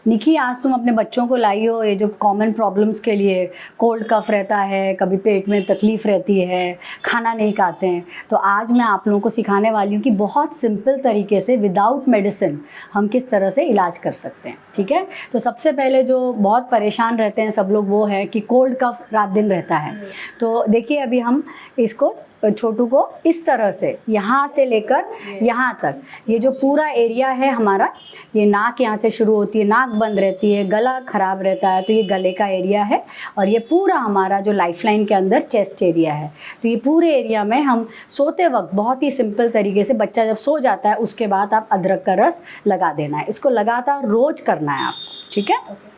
निकी आज तुम अपने बच्चों को लाई हो ये जो कॉमन प्रॉब्लम्स के लिए, कोल्ड कफ रहता है, कभी पेट में तकलीफ़ रहती है, खाना नहीं खाते हैं, तो आज मैं आप लोगों को सिखाने वाली हूँ कि बहुत सिंपल तरीके से विदाउट मेडिसिन हम किस तरह से इलाज कर सकते हैं। ठीक है, तो सबसे पहले जो बहुत परेशान रहते हैं सब लोग वो है कि कोल्ड कफ रात दिन रहता है। तो देखिए अभी हम इसको छोटू को इस तरह से यहाँ से लेकर यहाँ तक, ये जो पूरा एरिया है हमारा, ये नाक यहाँ से शुरू होती है, नाक बंद रहती है, गला ख़राब रहता है, तो ये गले का एरिया है। और ये पूरा हमारा जो लाइफलाइन के अंदर चेस्ट एरिया है। तो ये पूरे एरिया में हम सोते वक्त बहुत ही सिंपल तरीके से, बच्चा जब सो जाता है उसके बाद आप अदरक का रस लगा देना है। इसको लगातार रोज़ करना है आपको। ठीक है।